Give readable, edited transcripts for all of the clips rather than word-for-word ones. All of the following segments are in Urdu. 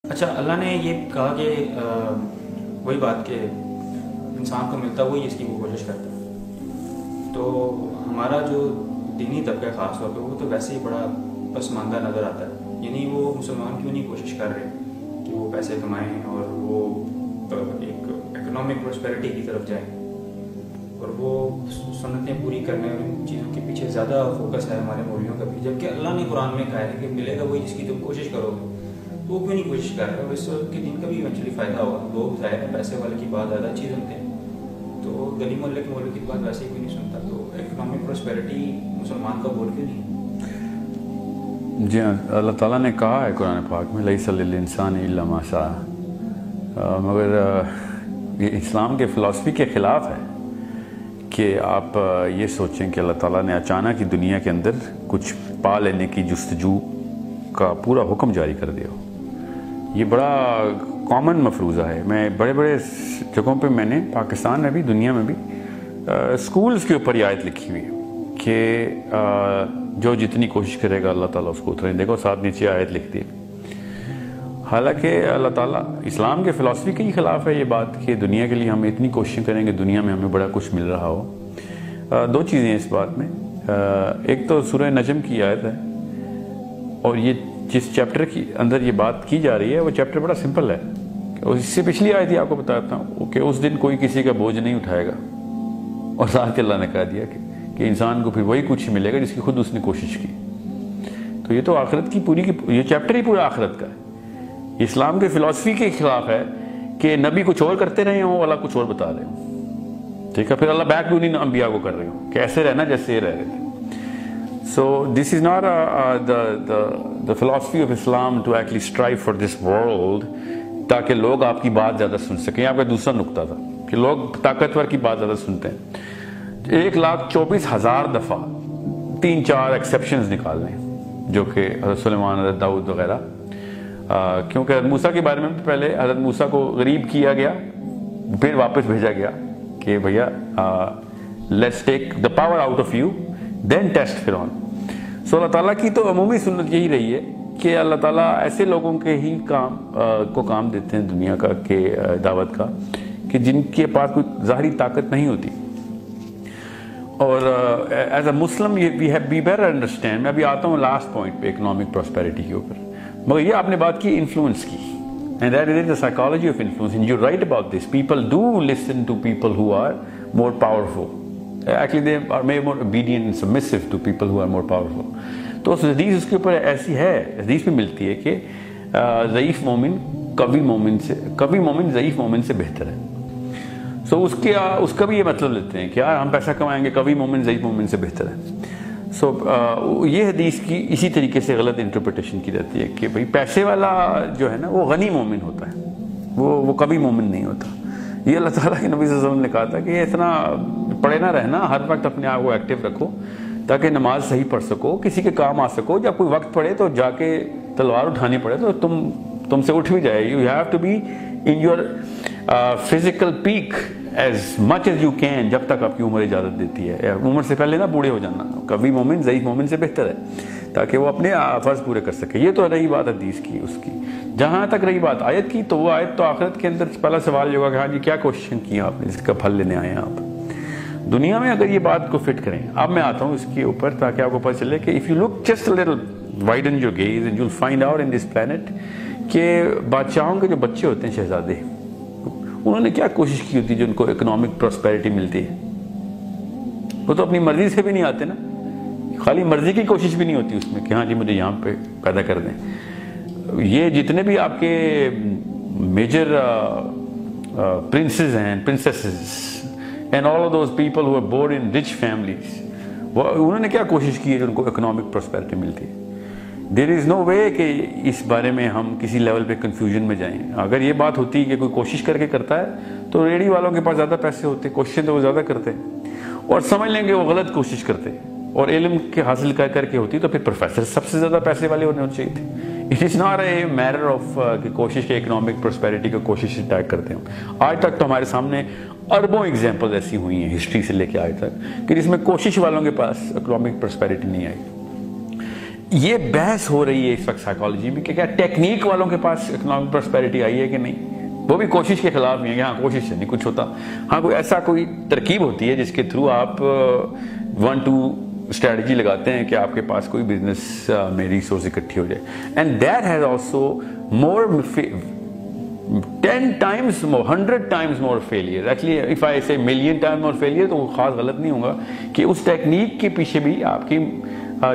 اچھا، اللہ نے یہ کہا کہ وہی بات کہ انسان کو ملتا وہی اس کی وہ کوشش کرتا ہے، تو ہمارا جو دینی طبقہ خاص طور پہ وہ تو ویسے ہی بڑا پسماندہ نظر آتا ہے. یعنی وہ مسلمان کیوں نہیں کوشش کر رہے کہ وہ پیسے کمائیں اور وہ ایک اکنامک پراسپیرٹی کی طرف جائیں، اور وہ سنتیں پوری کرنے اور ان چیزوں کے پیچھے زیادہ فوکس ہے ہمارے مولویوں کا بھی، جبکہ اللہ نے قرآن میں کہا ہے کہ ملے گا وہی جس کی تم کوشش کرو گے. تو وہ کیوں نہیں کوشش کر رہے؟ اور اس وقت کے دن کا بھی ایونچولی فائدہ ہوگا. لوگ ظاہر ہے پیسے والے کی بات زیادہ اچھی سنتے ہیں، تو گلی محلے کے مولوی کی بات ویسے ہی کوئی نہیں سنتا. تو اکنامک پراسپیرٹی مسلمان کا بول کیوں نہیں ہے؟ جی ہاں، اللہ تعالیٰ نے کہا ہے قرآن پاک میں لیس للانسان الا ما سعی، مگر یہ اسلام کے فلسفی کے خلاف ہے کہ آپ یہ سوچیں کہ اللہ تعالیٰ نے اچانک ہی دنیا کے اندر کچھ پا لینے کی جستجو کا پورا حکم جاری کر دیا ہو. یہ بڑا کامن مفروضہ ہے. میں بڑے بڑے جگہوں پہ میں نے پاکستان میں بھی دنیا میں بھی سکولز کے اوپر یہ آیت لکھی ہوئی ہے کہ جو جتنی کوشش کرے گا اللہ تعالیٰ اس کو اترے. دیکھو ساتھ نیچے آیت لکھ دی. حالانکہ اللہ تعالیٰ اسلام کے فلسفی کے ہی خلاف ہے یہ بات کہ دنیا کے لیے ہم اتنی کوششیں کریں گے دنیا میں ہمیں بڑا کچھ مل رہا ہو. دو چیزیں ہیں اس بات میں. ایک تو سورہ نجم کی آیت ہے، اور یہ جس چیپٹر کی اندر یہ بات کی جا رہی ہے وہ چیپٹر بڑا سمپل ہے. اور اس سے پچھلی آیت ہی آپ کو بتاتا ہوں کہ اس دن کوئی کسی کا بوجھ نہیں اٹھائے گا، اور ساتھ کے اللہ نے کہہ دیا کہ انسان کو پھر وہی کچھ ملے گا جس کی خود اس نے کوشش کی. تو یہ تو آخرت کی پوری یہ چیپٹر ہی پورا آخرت کا ہے. اسلام کے فلسفی کے خلاف ہے کہ نبی کچھ اور کرتے رہے ہوں، اللہ کچھ اور بتا رہے ہوں. ٹھیک ہے، پھر اللہ بیک بھی انہیں انبیاء کو کر رہے ہوں کہ ایسے رہنا جیسے یہ رہ رہے تھے. So this is not the philosophy of Islam to actually strive for this world تاکہ لوگ آپ کی بات زیادہ سن سکیں. آپ کا دوسرا نقطہ تھا کہ لوگ طاقتور کی بات زیادہ سنتے ہیں. 1,24,000 دفعہ 3-4 ایکسیپشنز نکال لیں جو کہ حضرت سلیمان، حضرت داؤد وغیرہ، کیونکہ حضرت موسیٰ کے بارے میں پہلے حضرت موسیٰ کو غریب کیا گیا، پھر واپس بھیجا گیا کہ بھیا let's take the power out of you then test فرعون. سو اللہ تعالیٰ کی تو عمومی سنت یہی رہی ہے کہ اللہ تعالیٰ ایسے لوگوں کے ہی کام دیتے ہیں دنیا کا کہ دعوت کا کہ جن کے پاس کوئی ظاہری طاقت نہیں ہوتی. اور as a Muslim we better understand. میں ابھی آتا ہوں لاسٹ پوائنٹ پہ اکنامک پراسپیرٹی کے اوپر. مگر یہ آپ نے بات کی انفلوئنس کی، and that is the psychology of influence, and you're right about this. People do listen to people who are more powerful. Actually they are more obedient and submissive to people who are more powerful. تو حدیث اس کے اوپر ایسی ہے، حدیث میں ملتی ہے کہ ضعیف مومن قوی مومن ضعیف مومن سے بہتر ہے. سو اس کا بھی یہ مطلب لیتے ہیں کہ یار ہم پیسہ کمائیں گے، قوی مومن ضعیف مومن سے بہتر ہے. سو یہ حدیث کی اسی طریقے سے غلط انٹرپریٹیشن کی جاتی ہے کہ بھئی پیسے والا جو ہے نا وہ غنی مومن ہوتا ہے، وہ قوی مومن نہیں ہوتا. یہ اللہ تعالیٰ کے نبی صلی اللہ علیہ وسلم نے کہا تھا کہ اتنا پڑے نہ رہنا، ہر وقت اپنے آپ کو ایکٹیو رکھو تاکہ نماز صحیح پڑھ سکو، کسی کے کام آ سکو. جب کوئی وقت پڑے تو جا کے تلوار اٹھانی پڑے تو تم سے اٹھ بھی جائے. You have to be in your physical peak as much as you can جب تک آپ کی عمر اجازت دیتی ہے. عمر سے پہلے نہ بوڑھے ہو جانا. قوی مومن ضعیف مومن سے بہتر ہے تاکہ وہ اپنے فرض پورے کر سکے. یہ تو رہی بات حدیث کی اس کی. جہاں تک رہی بات آیت کی، تو وہ آیت تو آخرت کے اندر پہلا سوال یہ ہوگا کہ ہاں جی کیا کوششیں کی آپ نے، اس کا پھل لینے آئے ہیں آپ دنیا میں. اگر یہ بات کو فٹ کریں، اب میں آتا ہوں اس کے اوپر تاکہ آپ کو پتہ چلے کہ if you look just a little widen your gaze and you'll find out in this planet کہ بادشاہوں کے جو بچے ہوتے ہیں شہزادے، انہوں نے کیا کوشش کی ہوتی جو ان کو اکنامک پراسپیرٹی ملتی ہے. وہ تو اپنی مرضی سے بھی نہیں آتے نا، خالی مرضی کی کوشش بھی نہیں ہوتی اس میں کہ ہاں جی مجھے یہاں پہ پیدا کر دیں. یہ جتنے بھی آپ کے میجر پرنسز ہیں، پرنسیسز and all of those people who are born in rich families، انہوں نے کیا کوشش کی ہے جو ان کو اکنامک پراسپیرٹی ملتی ہے. دیر از نو وے کہ اس بارے میں ہم کسی لیول پہ کنفیوژن میں جائیں. اگر یہ بات ہوتی کہ کوئی کوشش کر کے کرتا ہے تو ریڈی والوں کے پاس زیادہ پیسے ہوتے، کوششیں تو وہ زیادہ کرتے اور سمجھ لیں گے وہ غلط کوشش کرتے، اور علم کے حاصل کر کے ہوتی تو پھر پروفیسر سب سے زیادہ پیسے والے ہونے چاہیے تھے. It is not a matter of کہ کوشش کے اکنامک پراسپیرٹی کو کوشش سے ٹیگ کرتے ہیں. آج تک تو ہمارے سامنے اربوں ایگزامپل ایسی ہوئی ہیں ہسٹری سے لے کے آج تک کہ جس میں کوشش والوں کے پاس اکنامک پراسپیرٹی نہیں آئی. یہ بحث ہو رہی ہے اس وقت سائیکالوجی میں کہ کیا ٹیکنیک والوں کے پاس اکنامک پراسپیرٹی آئی ہے کہ نہیں. وہ بھی کوشش کے خلاف نہیں ہے کہ ہاں کوشش سے نہیں کچھ ہوتا. ہاں کوئی ایسا کوئی ترکیب ہوتی ہے جس کے تھرو آپ 1-2 اسٹریٹجی لگاتے ہیں کہ آپ کے پاس کوئی بزنس میں ریسورس اکٹھی ہو جائے. And that has also more 10 times more, 100 times more failure. Actually, if I say million times more failure تو خاص غلط نہیں ہوگا کہ اس ٹیکنیک کے پیچھے بھی آپ کی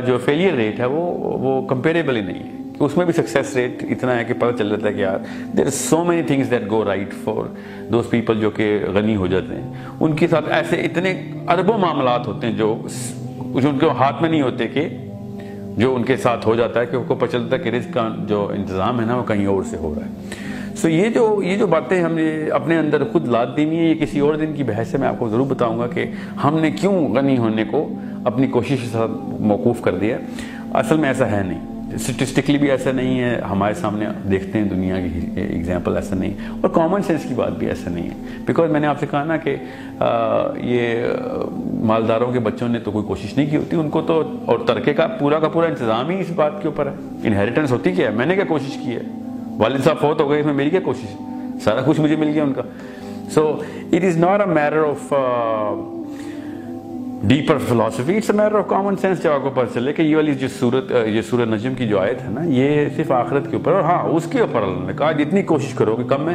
جو فیلئر ریٹ ہے وہ کمپیریبل ہی نہیں ہے. کہ اس میں بھی سکسیس ریٹ اتنا ہے کہ پتہ چل جاتا ہے کہ یار there are so many things that go right for those people جو کہ غنی ہو جاتے ہیں. ان کے ساتھ ایسے اتنے اربوں معاملات ہوتے ہیں جو ان کے ہاتھ میں نہیں ہوتے کہ جو ان کے ساتھ ہو جاتا ہے کہ ان کو پتہ چلتا ہے کہ رزق کا جو انتظام ہے نا وہ کہیں اور سے ہو رہا ہے. سو یہ جو باتیں ہم نے اپنے اندر خود لاد دینی ہے، یہ کسی اور دن کی بحث سے میں آپ کو ضرور بتاؤں گا کہ ہم نے کیوں غنی ہونے کو اپنی کوشش کے ساتھ موقوف کر دیا. اصل میں ایسا ہے نہیں، اسٹیٹسٹکلی بھی ایسا نہیں ہے، ہمارے سامنے دیکھتے ہیں دنیا کی ایگزامپل ایسا نہیں، اور کامن سینس کی بات بھی ایسا نہیں ہے. بیکاز میں نے آپ سے کہا نا کہ یہ مالداروں کے بچوں نے تو کوئی کوشش نہیں کی ہوتی، ان کو تو اور ترکے کا پورا انتظام ہی اس بات کے اوپر ہے. انہیریٹنس ہوتی کیا ہے، میں نے کیا کوشش کی ہے، والد صاحب فوت ہو گئے، اس میں میری کیا کوشش ہے، سارا کچھ مجھے مل گیا ان کا. So it is not a matter of deeper philosophy, it's a matter of common sense. جب آپ کو پتہ چلے کہ یہ والی یہ سورہ نجم کی جو آیت ہے نا یہ صرف آخرت کے اوپر، اور ہاں اس کے اوپر اللہ نے کہا جتنی کوشش کرو گے کم ہے،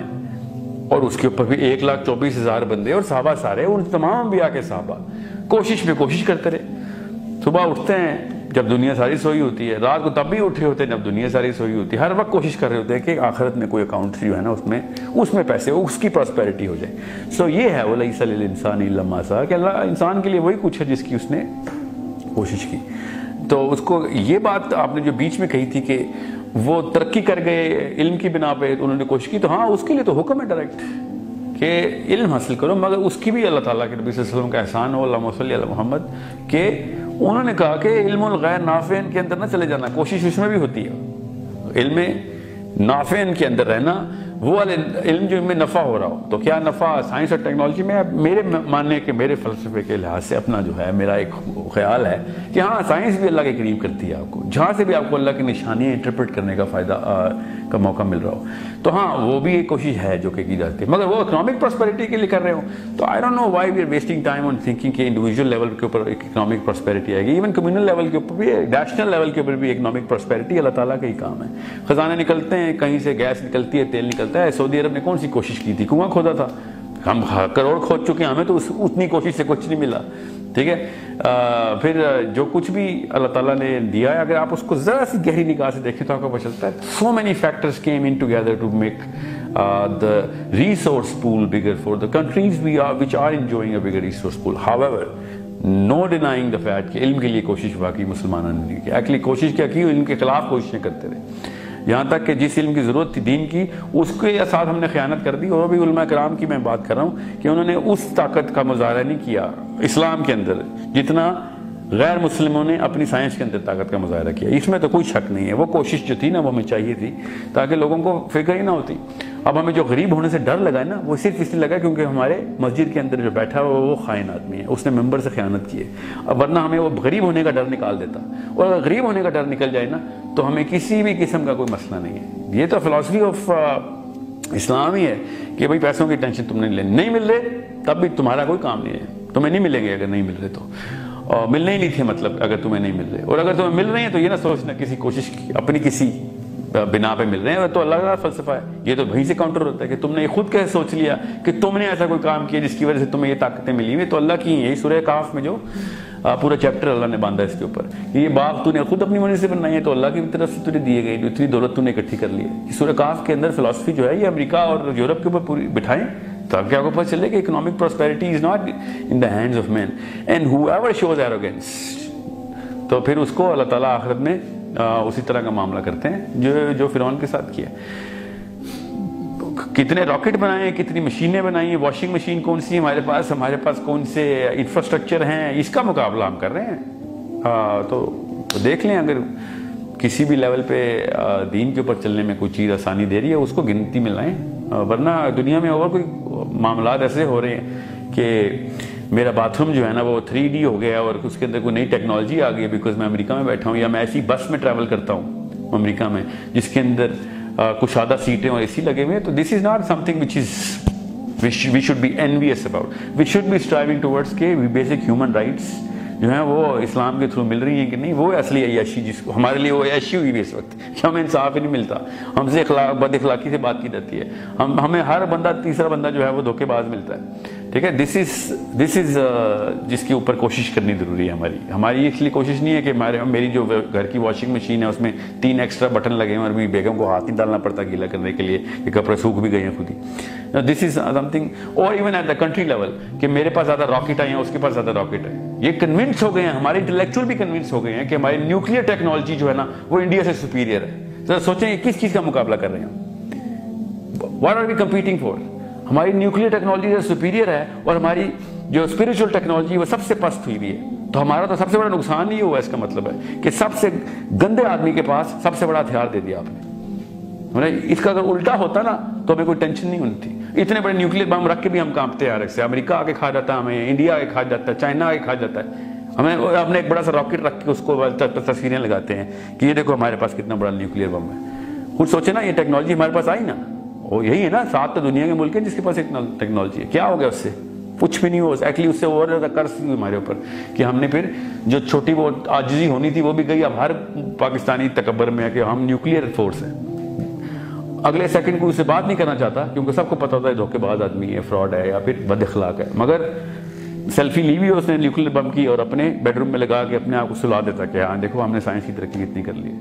اور اس کے اوپر بھی 1,24,000 بندے اور صحابہ سارے، ان تمام انبیاء کے صحابہ کوشش پہ کوشش کرتے رہے. صبح اٹھتے ہیں جب دنیا ساری سوئی ہوتی ہے، رات کو تب بھی اٹھے ہوتے ہیں جب دنیا ساری سوئی ہوتی ہے، ہر وقت کوشش کر رہے ہوتے ہیں کہ آخرت میں کوئی اکاؤنٹ جو ہے نا اس میں پیسے اس کی پراسپیرٹی ہو جائے. سو یہ ہے وَلَيْسَ لِلْإِنسَانِ إِلَّا مَا سَعَىٰ کہ اللہ انسان کے لیے وہی کچھ ہے جس کی اس نے کوشش کی. تو اس کو یہ بات آپ نے جو بیچ میں کہی تھی کہ وہ ترقی کر گئے علم کی بنا پہ انہوں نے کوشش کی، تو ہاں اس کے لیے تو حکم ہے ڈائریکٹ کہ علم حاصل کرو، مگر اس کی بھی اللہ تعالیٰ کے نبی صلی اللہ علیہ وسلم کا احسان ہو، اللہم صلی علی محمد، کہ انہوں نے کہا کہ علم الغیر نافع کے اندر نہ چلے جانا، کوشش اس میں بھی ہوتی ہے. علم نافع کے اندر رہنا، وہ والے علم جو میں نفع ہو رہا ہو. تو کیا نفع سائنس اور ٹیکنالوجی میں؟ میرے ماننے کے میرے فلسفے کے لحاظ سے اپنا جو ہے میرا ایک خیال ہے کہ ہاں سائنس بھی اللہ کے قریب کرتی ہے آپ کو، جہاں سے بھی آپ کو اللہ کی نشانیاں انٹرپریٹ کرنے کا فائدہ کا موقع مل رہا ہو، تو ہاں وہ بھی ایک کوشش ہے جو کہ کی جاتی ہے. مگر وہ اکنامک پراسپیرٹی کے لیے کر رہے ہو تو I don't know why we are wasting time on thinking کہ انڈیویجول لیول کے اوپر ایک اکنامک پراسپیرٹی آئے گی. ایون کمیونل لیول کے اوپر بھی، نیشنل لیول کے اوپر بھی اکنامک پراسپیرٹی اللہ تعالیٰ کا ہی کام ہے. خزانے نکلتے ہیں، کہیں سے گیس نکلتی ہے، تیل نکلتا ہے. سعودی عرب نے کون سی کوشش کی تھی؟ کنواں کھودا تھا. ہم کروڑ کھود چکے ہیں، ہمیں تو اتنی کوشش سے کچھ نہیں ملا. ٹھیک ہے، پھر جو کچھ بھی اللہ تعالیٰ نے دیا ہے اگر آپ اس کو ذرا سی گہری نگاہ سے دیکھیں تو آپ کو پتہ چلتا ہے so many factors came in together to make the resource pool bigger for the countries which are enjoying a bigger resource pool. However, no denying the fact کہ علم کے لیے کوشش واقعی مسلمانوں نے نہیں کی. ایکچولی کوشش کیا کی؟ علم کے خلاف کوششیں کرتے رہے، یہاں تک کہ جس علم کی ضرورت تھی دین کی اس کے ساتھ ہم نے خیانت کر دی. اور بھی علماء کرام کی میں بات کر رہا ہوں کہ انہوں نے اس طاقت کا مظاہرہ نہیں کیا اسلام کے اندر جتنا غیر مسلموں نے اپنی سائنس کے اندر طاقت کا مظاہرہ کیا. اس میں تو کوئی شک نہیں ہے، وہ کوشش جو تھی نا وہ ہمیں چاہیے تھی تاکہ لوگوں کو فکر ہی نہ ہوتی. اب ہمیں جو غریب ہونے سے ڈر لگا ہے نا وہ صرف اس لیے لگا کیونکہ ہمارے مسجد کے اندر جو بیٹھا ہوا وہ خائن آدمی ہے، اس نے ممبر سے خیانت کی ہے. اب ورنہ ہمیں وہ غریب ہونے کا ڈر نکال دیتا، اور اگر غریب ہونے کا ڈر نکل جائے نا تو ہمیں کسی بھی قسم کا کوئی مسئلہ نہیں ہے. یہ تو فلسفی آف اسلام ہی ہے کہ بھائی پیسوں کی ٹینشن تم نہیں مل رہے تب بھی تمہارا کوئی کام نہیں ہے، تمہیں نہیں ملیں گے اگر نہیں مل رہے تو، اور ملنے ہی نہیں تھے مطلب اگر تمہیں نہیں مل رہے. اور اگر تمہیں مل رہے ہیں تو یہ نہ سوچنا کسی کوشش کی اپنی کسی بنا پہ مل رہے ہیں، تو اللہ کا فلسفہ ہے. یہ تو وہیں سے کاؤنٹر ہوتا ہے کہ تم نے یہ خود کیسے سوچ لیا کہ تم نے ایسا کوئی کام کیا جس کی وجہ سے تمہیں یہ طاقتیں ملی ہوئی. تو اللہ کی یہی سورہ کاف میں جو پورا چیپٹر اللہ نے باندھا اس کے اوپر کہ یہ باغ تو نے خود اپنی مرضی سے بنائی ہے، تو اللہ کی طرف سے تجھے دیے گئے جو اتنی دولت تو نے اکٹھی کر لی ہے. سورہ کاف کے اندر فلسفی جو ہے یہ امریکہ اور یورپ کے اوپر پوری بٹھائیں تاکہ آپ کو پتہ چلے کہ economic prosperity is not in the hands of man and however shows arrogance. تو پھر اس کو اللہ تعالیٰ آخرت میں اسی طرح کا معاملہ کرتے ہیں جو فرعون کے ساتھ کیا. کتنے راکٹ بنائے ہیں، کتنی مشینیں بنائی ہیں، واشنگ مشین کون سی ہمارے پاس کون سے انفراسٹرکچر ہیں، اس کا مقابلہ ہم کر رہے ہیں. تو دیکھ لیں اگر کسی بھی لیول پہ دین کے اوپر چلنے میں کوئی چیز آسانی دے رہی ہے اس کو گنتی میں لائیں، ورنہ دنیا میں اور کوئی معاملات ایسے ہو رہے ہیں کہ میرا باتھ روم جو ہے نا وہ 3D ہو گیا اور اس کے اندر کوئی نئی ٹیکنالوجی آ گئی ہے بیکاز میں امریکہ میں بیٹھا ہوں یا میں ایسی بس میں ٹریول کرتا ہوں امریکہ میں جس کے اندر کشادہ سیٹیں اور AC لگے ہوئے ہیں. تو this is not some thing which is we should be envious about. We should be striving towards کہ بیسک ہیومن رائٹس جو ہیں وہ اسلام کے تھرو مل رہی ہیں کہ نہیں. وہ اصلی عیاشی جس کو ہمارے لیے وہ عیاشی ہوئی بھی اس وقت کہ ہمیں انصاف ہی نہیں ملتا, ہم سے بد اخلاقی سے بات کی جاتی ہے, ہمیں ہر بندہ تیسرا بندہ جو ہے وہ دھوکے باز ملتا ہے. ٹھیک ہے, دس از جس کے اوپر کوشش کرنی ضروری ہے ہماری اس لیے کوشش نہیں ہے کہ میری جو گھر کی واشنگ مشین ہے اس میں 3 ایکسٹرا بٹن لگے ہیں اور میری بیگم کو ہاتھ نہیں ڈالنا پڑتا گیلا کرنے کے لیے کہ کپڑے سوکھ بھی گئے ہیں خود ہی. This is something. اور even at the country level کہ میرے پاس زیادہ راکٹ آئے ہیں اس کے پاس زیادہ راکٹ ہے. یہ کنونس ہو گئے ہیں, ہمارے انٹلیکچوئل بھی کنونس ہو گئے ہیں کہ ہماری نیوکلیر ٹیکنالوجی جو ہے نا وہ انڈیا سے سپیریئر ہے. ذرا سوچیں کس چیز کا مقابلہ کر رہے ہیں, what are we competing for. ہماری نیوکلیر ٹیکنالوجی سے سپیریئر ہے اور ہماری جو اسپریچول ٹیکنالوجی وہ سب سے پست ہوئی بھی ہے. تو ہمارا تو سب سے بڑا نقصان ہی ہوا. اس کا مطلب ہے کہ سب سے گندے آدمی کے پاس سب سے بڑا ہتھیار دے دیا آپ نے. اس کا اگر الٹا ہوتا نا تو ہمیں کوئی ٹینشن نہیں ہوتی تھی. اتنے بڑے نیوکلیر بم رکھ کے بھی ہم کانپتے ہیں سے. امریکہ آ کے کھا جاتا ہے ہمیں, انڈیا آ کے کھا جاتا ہے, چائنا آ کے کھا جاتا ہے ہمیں. ہم نے ایک بڑا سا راکٹ رکھ کے اس کو تصویریں لگاتے ہیں کہ یہ دیکھو ہمارے پاس کتنا بڑا نیوکلیر بم ہے. خود سوچے نا یہ ٹیکنالوجی ہمارے پاس آئی نا, وہ یہی ہے نا 7 تو دنیا کے ملک ہیں جس کے پاس اتنا ٹیکنالوجی ہے. کیا ہو گیا اس سے؟ کچھ بھی نہیں ہو. ایکچولی اس سے اور زیادہ قرض ہوئی ہمارے اوپر کہ ہم نے پھر جو چھوٹی وہ عاجزی ہونی تھی وہ بھی گئی. اب ہر پاکستانی تکبر میں ہے کہ ہم نیوکلیر فورس ہیں. اگلے سیکنڈ کو اس سے بات نہیں کرنا چاہتا کیونکہ سب کو پتا ہوتا ہے دھوکے باز آدمی ہے, فراڈ ہے یا پھر بد اخلاق ہے. مگر سیلفی لی ہوئی اس نے نیوکلیر بم کی اور اپنے بیڈ روم میں لگا کے اپنے آپ کو سلا دیتا کہ ہاں دیکھو ہم نے سائنس کی ترقی اتنی کر لی ہے.